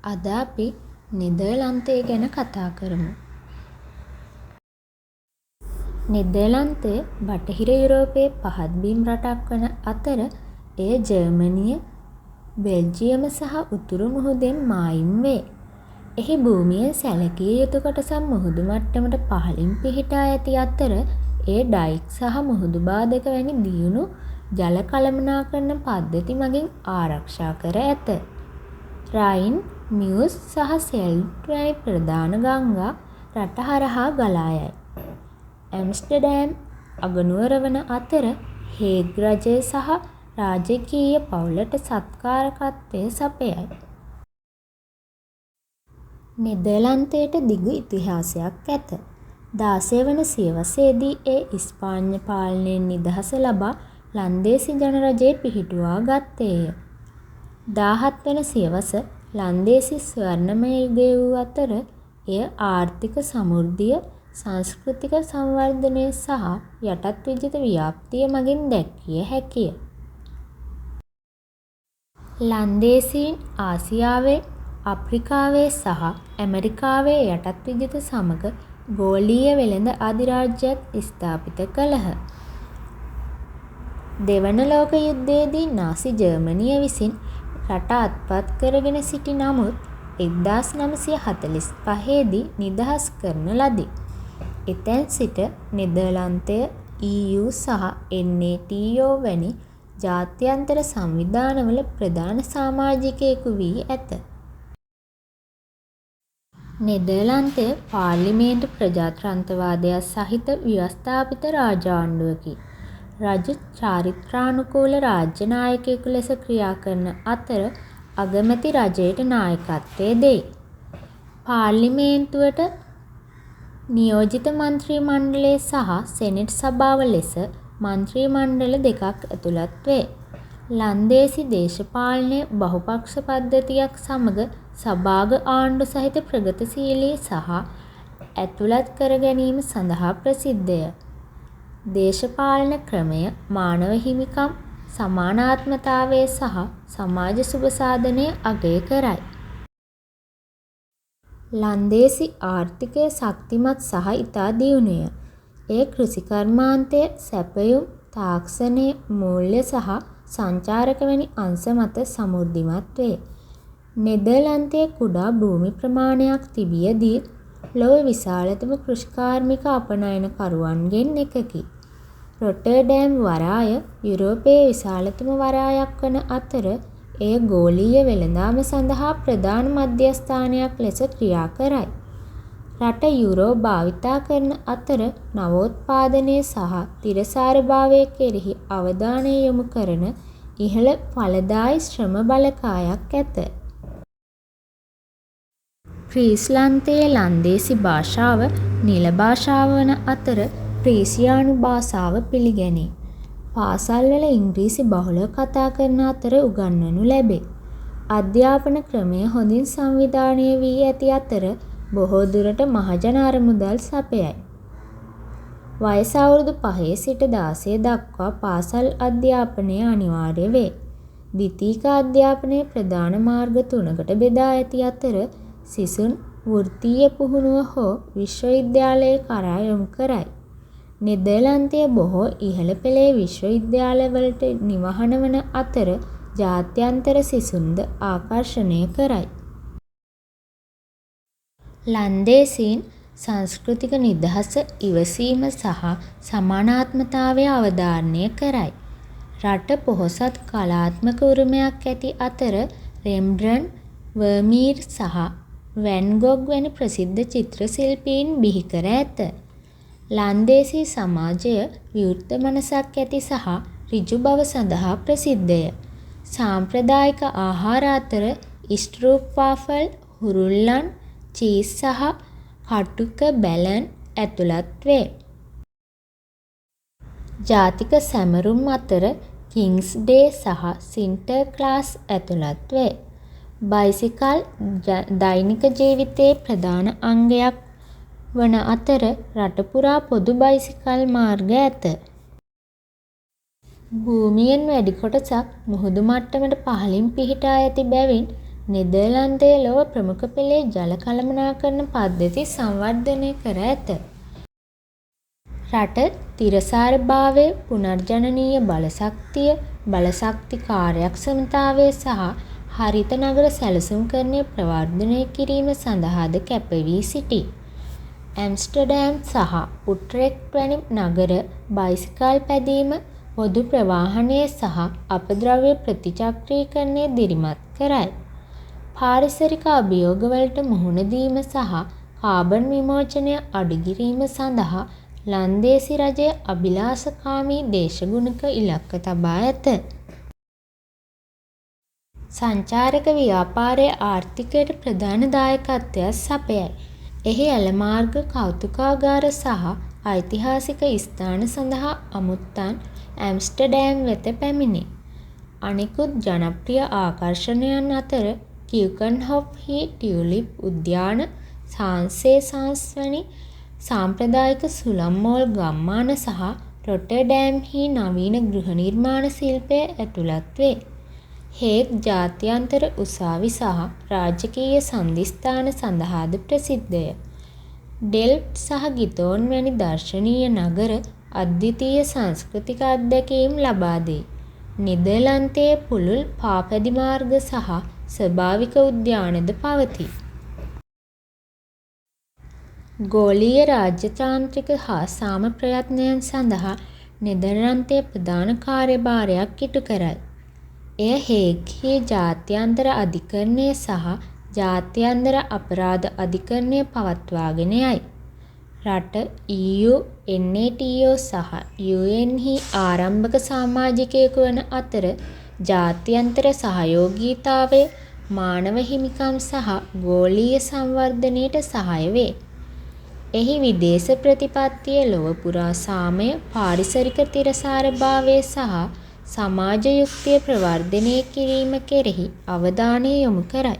අද අපි නෙදර්ලන්තය ගැන කතා කරමු. නෙදර්ලන්තය බටහිර යුරෝපයේ පහත්බිම් රටක් වන අතර එය ජර්මනිය, බෙල්ජියම සහ උතුරු මුහුදෙන් මායිම් වේ. එහි භූමියෙන් සැලකිය යුතු කොටසක් මුහුදු මට්ටමට පහළින් පිහිටා ඇති අතර එය ඩයික් සහ මුහුදු බාධක වැනි දියුණු ජල කළමනාකරණ පද්ධති මගින් ආරක්ෂා කර ඇත. රයින්, මියුස් සහ සෙල්ට් වැනි ප්‍රධාන ගංගා රට හරහා ගලා යයි. ඇම්ස්ටර්ඩෑම් අගනුවර වන අතර හේග් රජය සහ රාජකීය පවුලට සත්කාරකත්වය සපයයි. නෙදර්ලන්තයට දිගු ඉතිහාසයක් ඇත. 16 වන සියවසේදී එය ඉස්පාඤ්ඤ පාලනයෙන් නිදහස ලබා ලන්දේසි ජනරජය පිහිටුවා ගත්තේය. 17 වන සියවස ලන්දේසි ස්වර්ණමය යුගය වූ අතර එය ආර්ථික සමෘද්ධිය, සංස්කෘතික සංවර්ධනය සහ යටත් විජිත ව්‍යාප්තිය මගින් දැක්විය හැකිය. ලන්දේසීන් ආසියාවේ, අප්‍රිකාවේ සහ ඇමරිකාවේ යටත් විජිත සමග ගෝලීය වෙළෙඳ අධිරාජ්‍යයක් ස්ථාපිත කළහ. දෙවන ලෝක යුද්ධයේදී නාසි ජර්මනිය විසින් රට අත්පත් කරගෙන සිටි නමුත් 1945 දී නිදහස් කරන ලදී. එතැන් සිට නෙදර්ලන්තය EU සහ NATO වැනි ජාත්‍යන්තර සංවිධානවල ප්‍රධාන සමාජිකයෙකු වී ඇත. නෙදර්ලන්තය පාර්ලිමේන්තු ප්‍රජාතන්ත්‍රවාදයක් සහිත ව්‍යවස්ථාපිත රාජාණ්ඩුවකි. රජු චාරිත්‍රානුකූල රාජ්‍ය නායකයෙකු ලෙස ක්‍රියා කරන අතර අගමැති රජයට නායකත්වය දෙයි. පාර්ලිමේන්තුවට නියෝජිත මන්ත්‍රී මණ්ඩලය සහ සෙනෙට් සභාව ලෙස මන්ත්‍රී මණ්ඩල දෙකක් ඇතුළත් වේ. ලන්දේසි දේශපාලනය බහුපක්ෂ පද්ධතියක් සමග සභාග ආණ්ඩු සහිත ප්‍රගතිශීලී සහ ඇතුළත් කර ගැනීම සඳහා ප්‍රසිද්ධය. දේශපාලන ක්‍රමය මානව හිමිකම්, සමානාත්මතාවය සහ සමාජ සුභ සාධනය අගය කරයි. ලන්දේසි ආර්ථිකය ශක්තිමත් සහ ඉතා දියුණුය. එය කෘෂිකර්මාන්තය, සැපයුම්, තාක්ෂණය, මූල්‍ය සහ සංචාරක වැනි අංශ මත සමෘද්ධිමත් වේ. නෙදර්ලන්තයේ කුඩා භූමි ප්‍රමාණයක් තිබියදී ලොව විශාලතම කෘෂිකාර්මික අපනයනකරුවන්ගෙන් එකකි. රොටර්ඩෑම් වරාය යුරෝපයේ විශාලතම වරායක් වන අතර එය ගෝලීය වෙළඳාම සඳහා ප්‍රධාන මධ්‍යස්ථානයක් ලෙස ක්‍රියා කරයි. රට යුරෝ භාවිතා කරන අතර නවෝත්පාදනය සහ තිරසාරභාවය කෙරෙහි අවධානය යොමු කරන ඉහළ ඵලදායී ශ්‍රම බලකායක් ඇත. ෆ්‍රීස්ලන්තයේ ලන්දේසි භාෂාව නිල භාෂාව වන අතර ෆ්‍රීසියානු භාෂාව පිළිගැනේ. පාසල්වල ඉංග්‍රීසි බහුලව කතා කරන අතර උගන්වනු ලැබේ. අධ්‍යාපන ක්‍රමය හොඳින් සංවිධානය වී ඇති අතර බොහෝ දුරට මහජන අරමුදල් සපයයි. වයස අවුරුදු 5 සිට 16 දක්වා පාසල් අධ්‍යාපනය අනිවාර්ය වේ. ද්විතීක අධ්‍යාපනය ප්‍රධාන මාර්ග 3කට බෙදා ඇති අතර සිසුන් වෘත්තීය පුහුණුව හෝ විශ්වවිද්‍යාලය කරා යොමු කරයි. නෙදර්ලන්තය බොහෝ ඉහළ පෙළේ විශ්වවිද්‍යාලවලට නිවහන වන අතර ජාත්‍යන්තර සිසුන්ද ආකර්ෂණය කරයි. ලන්දේසීන් සංස්කෘතික නිදහස, ඉවසීම සහ සමානාත්මතාවය අවධාරණය කරයි. රට පොහොසත් කලාත්මක උරුමයක් ඇති අතර රෙම්බ්‍රන්ට්, වර්මීර් සහ වැන් ගොග් වැනි ප්‍රසිද්ධ චිත්‍ර ශිල්පීන් බිහි කර ඇත. ලන්දේසි සමාජය විවෘත මනසක් ඇති සහ ඍජු බව සඳහා ප්‍රසිද්ධය. සාම්ප්‍රදායික ආහාර අතර ස්ට්‍රූප් වාෆල්, හුරුල්ලන්, චීස් සහ කටුක බැලන් ඇතුළත් වේ. ජාතික සැමරුම් අතර කිංස් ඩේ සහ සින්ටර්ක්ලාස් ඇතුළත් වේ. බයිසිකල් දෛනික ජීවිතයේ ප්‍රධාන අංගයක් වන අතර රට පුරා පොදු බයිසිකල් මාර්ග ඇත. භූමියෙන් වැඩි කොටසක් මුහුදු මට්ටමට පහළින් පිහිටා ඇති බැවින් නෙදර්ලන්තයේ ලොව ප්‍රමුඛ පෙළේ ජල කළමනාකරණ පද්ධති සංවර්ධනය කර ඇත. රට තිරසාරභාවය, පුනර්ජනනීය බලශක්තිය, බලශක්ති කාර්යක්ෂමතාවය සහ හරිත නගර සැලසුම්කරණය ප්‍රවර්ධනය කිරීම සඳහාද කැප වී සිටී. ඇම්ස්ටර්ඩෑම් සහ උට්රෙක්ට් වැනි නගර බයිසිකල් පැදීම, පොදු ප්‍රවාහනය සහ අපද්‍රව්‍ය ප්‍රතිචක්‍රීකරණය දිරිමත් කරයි. පාරිසරික අභියෝගවලට මුහුණ දීම සහ කාබන් විමෝචනය අඩු කිරීම සඳහා ලන්දේසි රජය අභිලාෂකාමී දේශගුණික ඉලක්ක තබා ඇත. සංචාරක ව්‍යාපාරය ආර්ථිකයට ප්‍රධාන දායකත්වයක් සපයයි. එහි ඇල මාර්ග, කෞතුකාගාර සහ ඓතිහාසික ස්ථාන සඳහා අමුත්තන් ඇම්ස්ටර්ඩෑම් වෙත පැමිණේ. අනෙකුත් ජනප්‍රිය ආකර්ෂණයන් අතර කියුකන්හොෆ් හි ටියුලිප් උද්‍යාන, සාන්සේසාන්ස් වැනි සාම්ප්‍රදායික සුළං මෝල් ගම්මාන සහ රොටර්ඩෑම් හි නවීන ගෘහ නිර්මාණ ශිල්පය ඇතුළත් වේ. හේග් ජාත්‍යන්තර උසාවි සහ රාජකීය සන්ධිස්ථාන සඳහාද ප්‍රසිද්ධය. ඩෙල්ෆ්ට් සහ ගිතෝන් වැනි දර්ශනීය නගර අද්විතීය සංස්කෘතික අත්දැකීම් ලබා දෙයි. නෙදර්ලන්තයේ පුළුල් පාපැදි මාර්ග සහ ස්වභාවික උද්‍යානද පවතී. ගෝලීය රාජ්‍යතාන්ත්‍රික හා සාම ප්‍රයත්නයන් සඳහා නෙදර්ලන්තය ප්‍රධාන කාර්යභාරයක් ඉටු කරයි. එය හේග්හි ජාත්‍යන්තර අධිකරණය සහ ජාත්‍යන්තර අපරාධ අධිකරණය පවත්වාගෙන යයි. රට EU, NATO සහ UN හි ආරම්භක සාමාජිකයෙකු වන අතර ජාත්‍යන්තර සහයෝගීතාවය මානව හිමිකම් සහ ගෝලීය සංවර්ධනයට සහාය වේ. එහි විදේශ ප්‍රතිපත්තිය ලොව පුරා සාමය, පාරිසරික තිරසාරභාවය සහ සමාජ යුක්තිය ප්‍රවර්ධනය කිරීම කෙරෙහි අවධානය යොමු කරයි.